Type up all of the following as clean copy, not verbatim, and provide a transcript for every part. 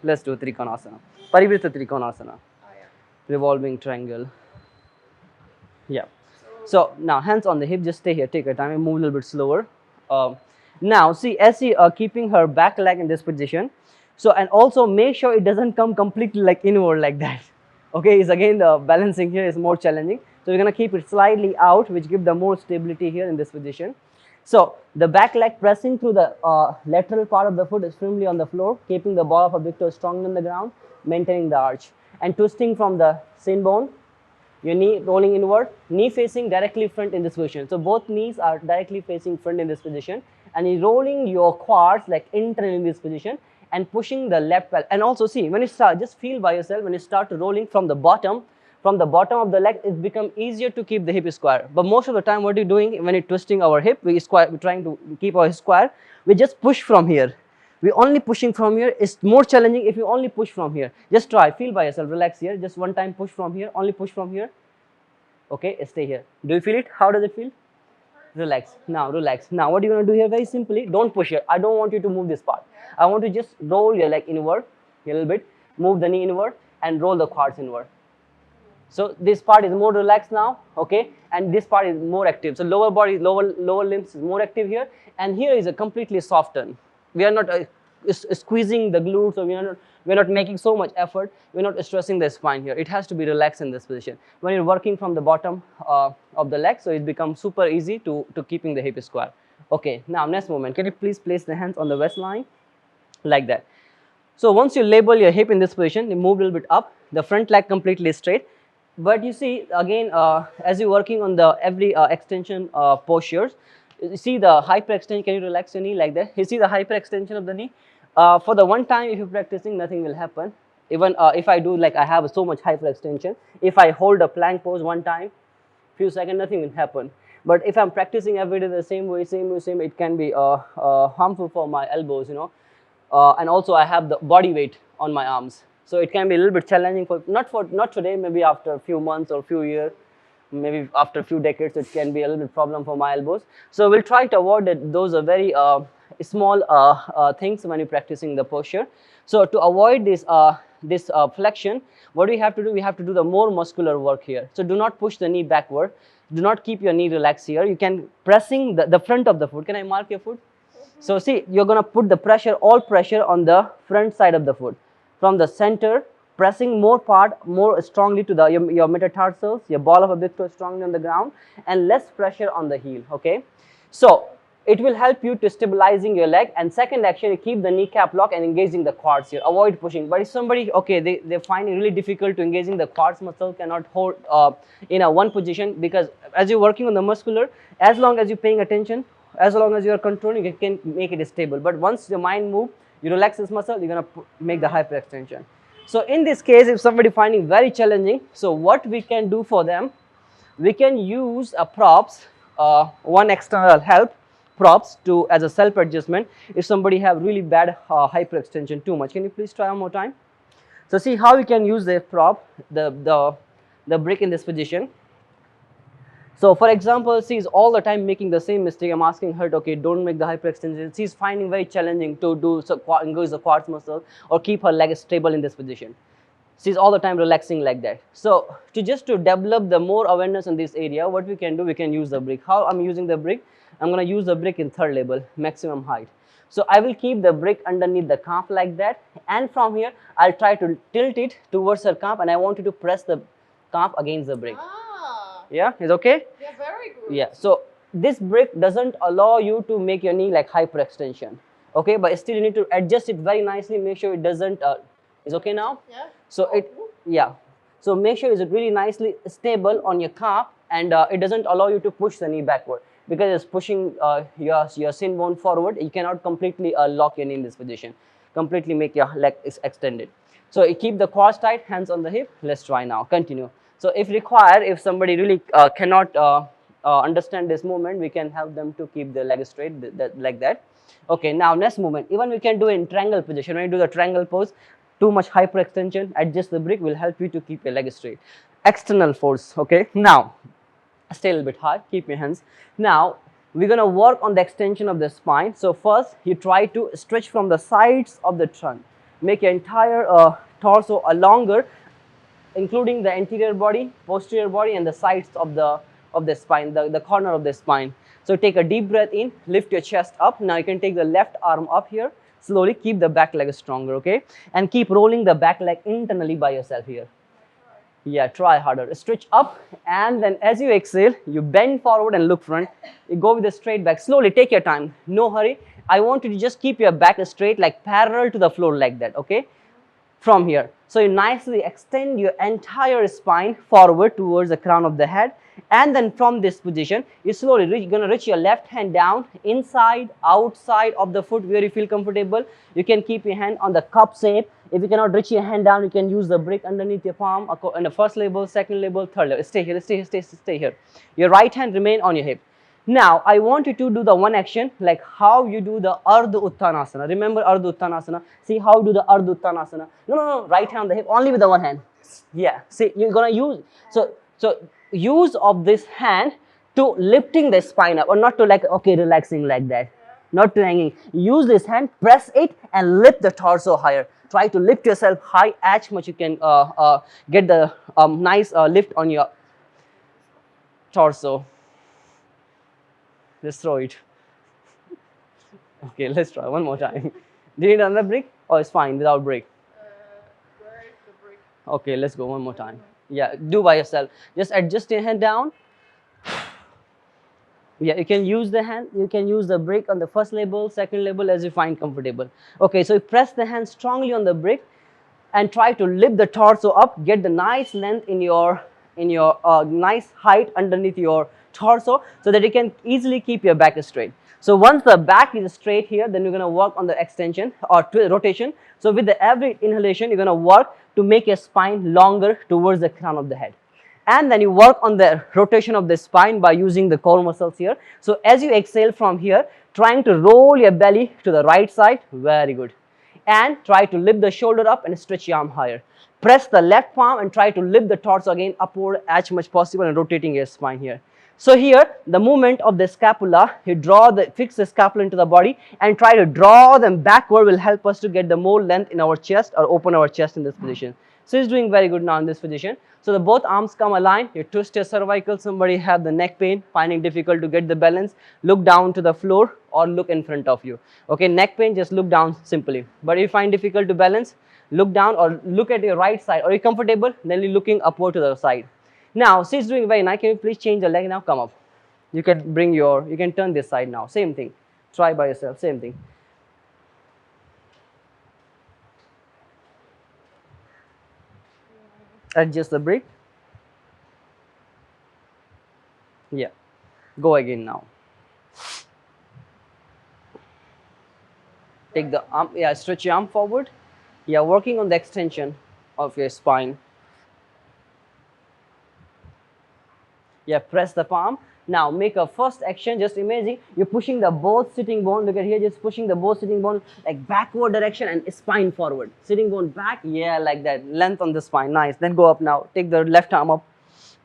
Let's do Trikonasana. Parivritta Trikonasana. Revolving triangle. Yeah. So now hands on the hip, just stay here, take your time and move a little bit slower. Now see, as she keeping her back leg in this position. So, and also make sure it doesn't come completely like inward like that. Okay, is again the balancing here is more challenging. So we're gonna keep it slightly out, which give the more stability here in this position. So the back leg pressing through the lateral part of the foot is firmly on the floor, keeping the ball of abductor strong on the ground, maintaining the arch, and twisting from the shin bone. Your knee rolling inward, knee facing directly front in this position. So both knees are directly facing front in this position, and you're rolling your quads like internal in this position and pushing the left pelvis. And also see, when you start, just feel by yourself, when you start rolling from the bottom of the leg, it becomes easier to keep the hip square. But most of the time, what you're doing when you're twisting our hip, we're trying to keep our square, we just push from here. We're only pushing from here. It's more challenging if you only push from here. Just try, feel by yourself, relax here. Just one time push from here, only push from here. Okay, stay here. Do you feel it? How does it feel? Relax. Now, relax. Now, what you're going to do here, very simply, don't push here. I don't want you to move this part. I want to just roll your leg inward a little bit, move the knee inward, and roll the quads inward. So this part is more relaxed now, okay, and this part is more active. So lower body, lower limbs is more active here, and here is a completely softened. We are not squeezing the glutes, or we're not making so much effort. We're not stressing the spine here. It has to be relaxed in this position. When you're working from the bottom of the leg, so it becomes super easy to keeping the hip square. Okay, now next movement. Can you please place the hands on the waistline like that? So once you label your hip in this position, you move a little bit up, the front leg completely straight. But you see again, as you're working on the every extension postures, you see the hyperextension. Can you relax your knee like that? You see the hyperextension of the knee. For the one time, if you're practicing, nothing will happen. Even if I do, like I have so much hyperextension, if I hold a plank pose one time, few seconds, nothing will happen. But if I'm practicing every day the same way, it can be harmful for my elbows, you know. And also I have the body weight on my arms, so it can be a little bit challenging for not today, maybe after a few months or few years, maybe after a few decades, it can be a little bit problem for my elbows. So we'll try to avoid that. Those are very small things when you're practicing the posture. So to avoid this flexion, what we have to do, we have to do the more muscular work here. So do not push the knee backward. Do not keep your knee relaxed here. You can pressing the front of the foot. Can I mark your foot? So see, you're going to put the pressure, all pressure on the front side of the foot. From the center, pressing more strongly to your metatarsals, your ball of abductor strongly on the ground, and less pressure on the heel, okay? So it will help you to stabilizing your leg. And second action, you keep the kneecap lock and engaging the quads here. Avoid pushing. But if somebody, okay, they find it really difficult to engaging the quads muscle, cannot hold in a one position, because as you're working on the muscular, as long as you're paying attention, as long as you are controlling, you can make it stable. But once your mind moves, you relax this muscle, you're going to make the hyperextension. So in this case, if somebody finding very challenging, so what we can do for them, we can use a props, one external help, props to as a self adjustment. If somebody have really bad hyperextension too much, can you please try one more time? So see how we can use the prop, the brick in this position. So for example, she's all the time making the same mistake. I'm asking her, okay, don't make the hyperextension. She's finding very challenging to do engage the quads muscle or keep her leg stable in this position. She's all the time relaxing like that. So to develop the more awareness in this area, what we can do, we can use the brick. How I'm using the brick? I'm going to use the brick in third level, maximum height. So I will keep the brick underneath the calf like that, and from here I'll try to tilt it towards her calf, and I want you to press the calf against the brick. Yeah, is okay? Yeah, very good. Yeah, so this brick doesn't allow you to make your knee like hyperextension, okay? But still you need to adjust it very nicely, make sure it doesn't, is okay now? Yeah. So so make sure it's really nicely stable on your calf, and it doesn't allow you to push the knee backward, because it's pushing your shin bone forward. You cannot completely lock your knee in this position, completely make your leg extended. So you keep the quads tight, hands on the hip. Let's try now, continue. So if required, if somebody really cannot understand this movement, we can help them to keep the leg straight like that. Okay, now next movement, even we can do in triangle position. When you do the triangle pose, too much hyperextension, adjust the brick will help you to keep your leg straight. External force, okay? Now, stay a little bit high, keep your hands. Now, we're going to work on the extension of the spine. So first, you try to stretch from the sides of the trunk. Make your entire torso longer, including the anterior body, posterior body, and the sides of the spine, the corner of the spine. So take a deep breath in, lift your chest up. Now you can take the left arm up here. Slowly keep the back leg stronger, okay? And keep rolling the back leg internally by yourself here. Yeah, try harder. Stretch up, and then as you exhale, you bend forward and look front. You go with a straight back. Slowly, take your time. No hurry. I want you to just keep your back straight, like parallel to the floor like that, okay? From here. So you nicely extend your entire spine forward towards the crown of the head. And then from this position, you slowly going to reach your left hand down, inside, outside of the foot where you feel comfortable. You can keep your hand on the cup shape. If you cannot reach your hand down, you can use the brick underneath your palm on the first level, second level, third level. Stay here, stay here. Your right hand remain on your hip. Now, I want you to do the one action like how you do the Ardha Uttanasana. Remember Ardha Uttanasana? See how you do the Ardha Uttanasana. No, right hand on the hip, only with the one hand. Yeah, see, you're going to use, so use of this hand to lifting the spine up, or not to like, okay, relaxing like that. Not to hanging. Use this hand, press it and lift the torso higher. Try to lift yourself high as much you can get the nice lift on your torso. Just throw it. Okay, let's try one more time. Do you need another brick? Or it's fine without brick? Where is the brick? Okay, let's go one more time. Yeah, do by yourself. Just adjust your hand down. Yeah, you can use the hand, you can use the brick on the first level, second level as you find comfortable. Okay, so you press the hand strongly on the brick and try to lift the torso up, get the nice length in your nice height underneath your torso so that you can easily keep your back straight. So once the back is straight here, then you're going to work on the extension or rotation. So with every inhalation, you're going to work to make your spine longer towards the crown of the head. And then you work on the rotation of the spine by using the core muscles here. So as you exhale from here, trying to roll your belly to the right side, very good. And try to lift the shoulder up and stretch your arm higher. Press the left palm and try to lift the torso again upward as much possible and rotating your spine here. So here, the movement of the scapula, you fix the scapula into the body and try to draw them backward will help us to get the more length in our chest or open our chest in this position. So he's doing very good now in this position. So the both arms come aligned, you twist your cervical, somebody have the neck pain, finding difficult to get the balance, look down to the floor or look in front of you. Okay, neck pain, just look down simply. But if you find difficult to balance, look down or look at your right side. Or you're comfortable, then you're looking upward to the side. Now, she's doing very nice. Can you please change the leg now? Come up. You can you can turn this side now. Same thing. Try by yourself, same thing. Adjust the breath. Yeah. Go again now. Take the arm, yeah, stretch your arm forward. Yeah, working on the extension of your spine. Yeah, press the palm. Now make a first action, just imagine you're pushing the both sitting bone, look at here, just pushing the both sitting bone like backward direction and spine forward. Sitting bone back, yeah, like that, length on the spine, nice. Then go up now, take the left arm up,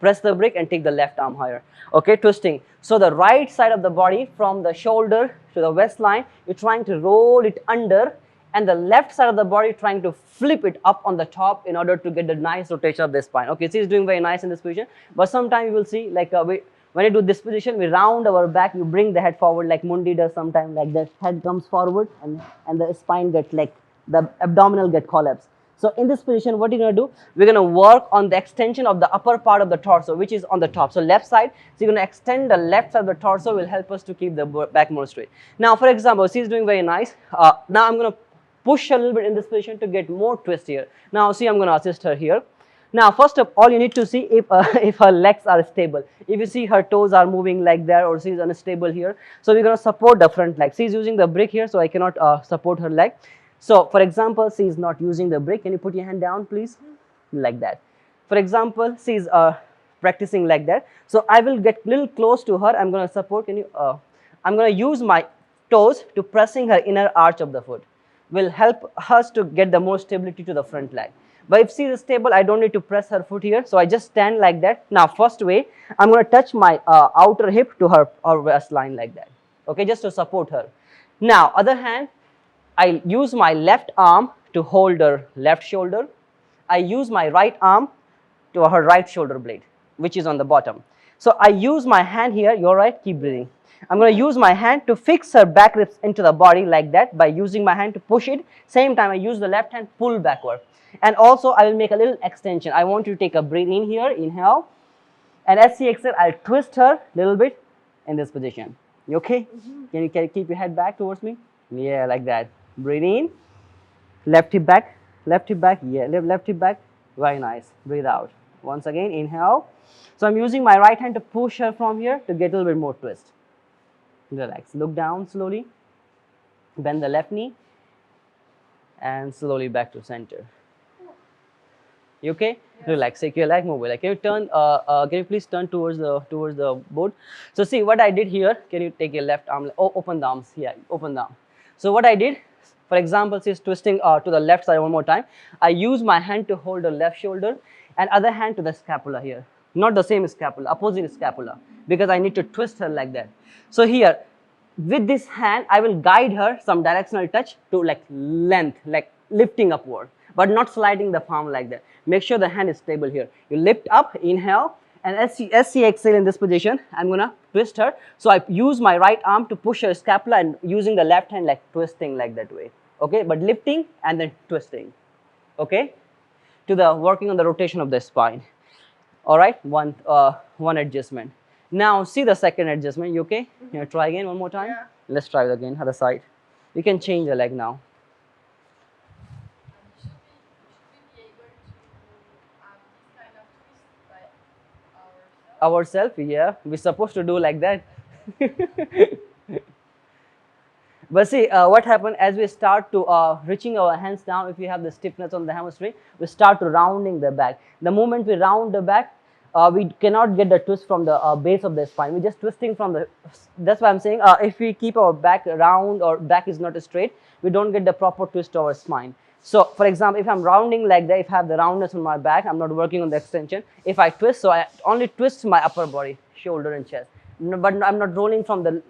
press the brick and take the left arm higher. Okay, twisting. So the right side of the body from the shoulder to the waistline, you're trying to roll it under, and the left side of the body trying to flip it up on the top in order to get the nice rotation of the spine. Okay, so he's doing very nice in this position, but sometimes you will see like when you do this position, we round our back, you bring the head forward like Mundi does sometimes, like the head comes forward and the spine gets like, the abdominal get collapsed. So in this position, what you're going to do, we're going to work on the extension of the upper part of the torso, which is on the top. So left side, so you're going to extend the left side of the torso, will help us to keep the back more straight. Now, for example, she's doing very nice. Now I'm going to push a little bit in this position to get more twist here. Now see, I'm going to assist her here. Now first of all, you need to see if her legs are stable. If you see her toes are moving like that or she's unstable here, so we're going to support the front leg. She's using the brick here, so I cannot support her leg. So for example, she's not using the brick. Can you put your hand down please? Like that. For example, she's practicing like that. So I will get little close to her. I'm going to support. Can you? I'm going to use my toes to pressing her inner arch of the foot. Will help us to get the more stability to the front leg. But if she is stable, I don't need to press her foot here. So I just stand like that. Now first way, I'm going to touch my outer hip to her waistline like that. Okay, just to support her. Now other hand, I use my left arm to hold her left shoulder. I use my right arm to her right shoulder blade, which is on the bottom. So I use my hand here, you're right, keep breathing. I'm going to use my hand to fix her back ribs into the body like that by using my hand to push it. Same time I use the left hand, pull backward. And also I will make a little extension. I want you to take a breath in here, inhale. And as she exhale, I'll twist her a little bit in this position. You okay? Can you keep your head back towards me? Yeah, like that. Breathe in, left hip back, yeah, left hip back. Very nice. Breathe out. Once again, inhale. So I'm using my right hand to push her from here to get a little bit more twist. Relax. Look down slowly. Bend the left knee and slowly back to center. You okay? Yeah. Relax. Take your leg, move it. Like, can you turn? Can you please turn towards the board? So see what I did here. Can you take your left arm? Oh, open the arms. Yeah, open the arm. So what I did, for example, she's twisting to the left side one more time. I use my hand to hold the left shoulder and other hand to the scapula here. Not the same scapula, opposite scapula, because I need to twist her like that. So here, with this hand, I will guide her some directional touch to like length, like lifting upward, but not sliding the palm like that. Make sure the hand is stable here. You lift up, inhale, and as she exhale in this position, I'm going to twist her. So I use my right arm to push her scapula and using the left hand like twisting like that way. Okay, but lifting and then twisting. Okay, to the working on the rotation of the spine. All right, one adjustment. Now see the second adjustment. You okay? You try again one more time? Yeah. Let's try it again, other side. You can change the leg now. Should we be able to have this kind of twist by ourselves? Ourselves, yeah, we're supposed to do like that. But see, what happened as we start to reaching our hands down, if you have the stiffness on the hamstring, we start to rounding the back. The moment we round the back, we cannot get the twist from the base of the spine. We're just twisting from the, that's why I'm saying if we keep our back round or back is not straight, we don't get the proper twist to our spine. So for example, if I'm rounding like that, if I have the roundness on my back, I'm not working on the extension. If I twist, so I only twist my upper body, shoulder and chest. No, but I'm not rolling from the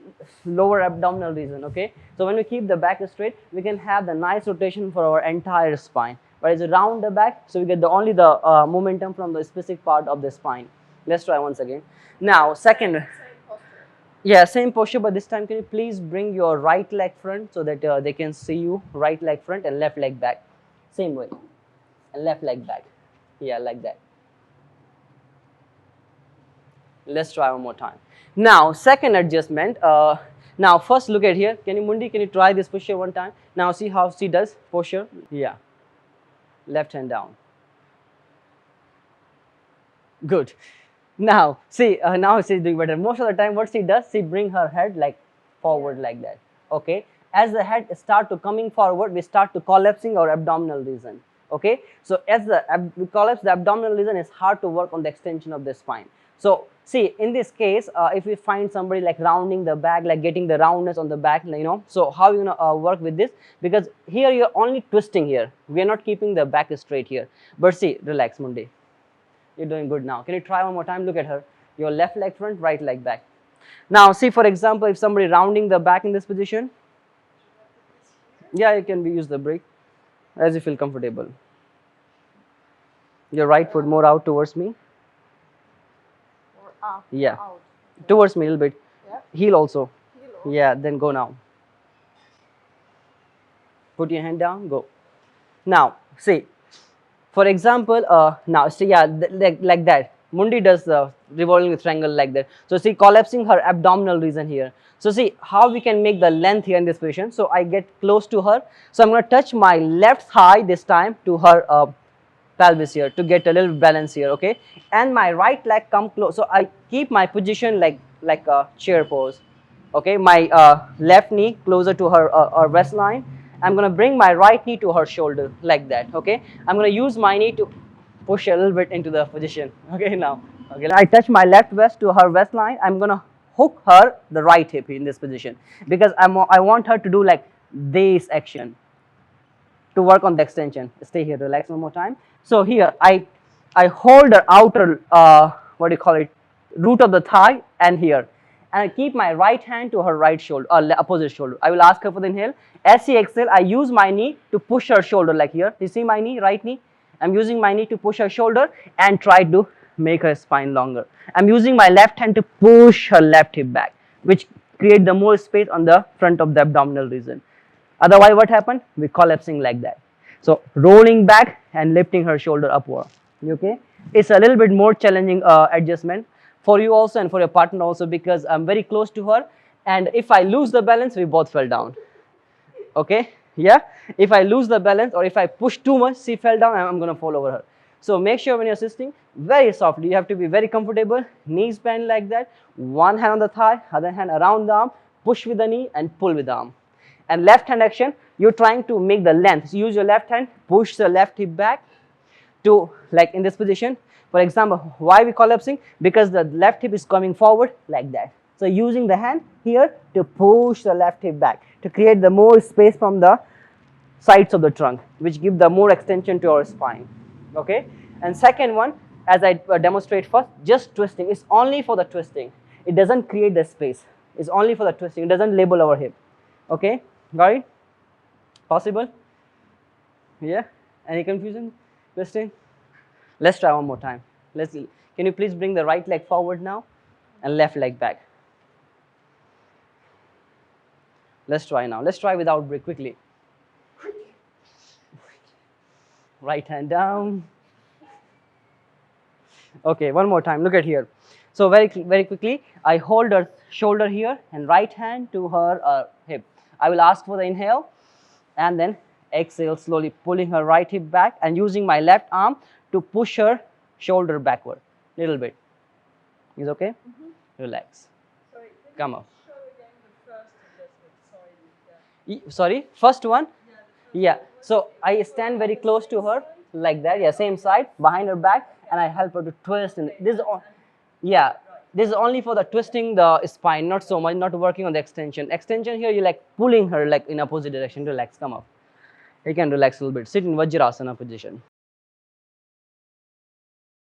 lower abdominal region, okay? So when we keep the back straight, we can have the nice rotation for our entire spine. But as we round the back, so we get only the momentum from the specific part of the spine. Let's try once again. Now, second. Same posture. Yeah, same posture, but this time can you please bring your right leg front so that they can see you, right leg front and left leg back. Same way. And left leg back. Yeah, like that. Let's try one more time. Now, second adjustment. Now, first look at here. Can you try this posture one time? Now, see how she does posture. Yeah. Left hand down. Good. Now, see, now she's doing better. Most of the time, what she does, she bring her head like forward like that. Okay. As the head start to coming forward, we start to collapsing our abdominal region. Okay. So, as we collapse the abdominal region, it's hard to work on the extension of the spine. So, see, in this case, if we find somebody like rounding the back, like getting the roundness on the back, you know, so how you gonna work with this? Because here you're only twisting here. We are not keeping the back straight here. But see, relax, Mundi. You're doing good now. Can you try one more time? Look at her. Your left leg front, right leg back. Now, see, for example, if somebody rounding the back in this position, yeah, you can use the break as you feel comfortable. Your right foot more out towards me. Up, yeah, out. Towards me a little bit. Yeah. Heel also. Heel also. Yeah, then go now. Put your hand down, go. Now, see, for example, now, see, yeah, like that. Mundi does the revolving triangle like that. So, see, collapsing her abdominal region here. So, see how we can make the length here in this position. So, I get close to her. So, I'm going to touch my left thigh this time to her pelvis here to get a little balance here, okay? And my right leg come close. So I keep my position like a chair pose, okay? My left knee closer to her waistline. I'm gonna bring my right knee to her shoulder like that, okay? I'm gonna use my knee to push a little bit into the position, okay? Now, okay, I touch my left waist to her waistline. I'm gonna hook her the right hip in this position because I want her to do like this action. to work on the extension. Stay here, relax one more time. So here I hold the outer what do you call it, root of the thigh, and here, and I keep my right hand to her right shoulder, opposite shoulder. I will ask her for the inhale. As she exhale, I use my knee to push her shoulder, like here. You see my knee, right knee? I'm using my knee to push her shoulder and try to make her spine longer. I'm using my left hand to push her left hip back, which create the more space on the front of the abdominal region. Otherwise, what happened? We're collapsing like that. So rolling back and lifting her shoulder upward. Okay, it's a little bit more challenging adjustment for you also and for your partner also, because I'm very close to her, and if I lose the balance, we both fell down. Okay, yeah, if I lose the balance or if I push too much, she fell down, I'm going to fall over her. So make sure when you're assisting, very softly, you have to be very comfortable, knees bend like that, one hand on the thigh, other hand around the arm, push with the knee and pull with the arm. And left hand action, you're trying to make the length. So use your left hand, push the left hip back to, like in this position. For example, why we collapsing? Because the left hip is coming forward like that. So using the hand here to push the left hip back to create the more space from the sides of the trunk, which give the more extension to our spine. Okay. And second one, as I demonstrate first, just twisting. It's only for the twisting. It doesn't create the space. It's only for the twisting. It doesn't label our hip. Okay. Got it? Possible? Yeah. Any confusion? Twisting? Let's try one more time. Let's see. Can you please bring the right leg forward now and left leg back? Let's try now. Let's try without break quickly. Right hand down. Okay, one more time. Look at here. So very quickly, I hold her shoulder here and right hand to her hip. I will ask for the inhale and then exhale, slowly pulling her right hip back and using my left arm to push her shoulder backward little bit. Is okay? Relax. Sorry, Come up. show again the first adjustment. Sorry, first one? Yeah. So I stand very close to her like that. Yeah, same side, behind her back, and I help her to twist. And this is yeah. This is only for the twisting the spine, not so much, not working on the extension. Extension here, you like pulling her like in opposite direction. Relax, come up. You can relax a little bit. Sit in Vajrasana position.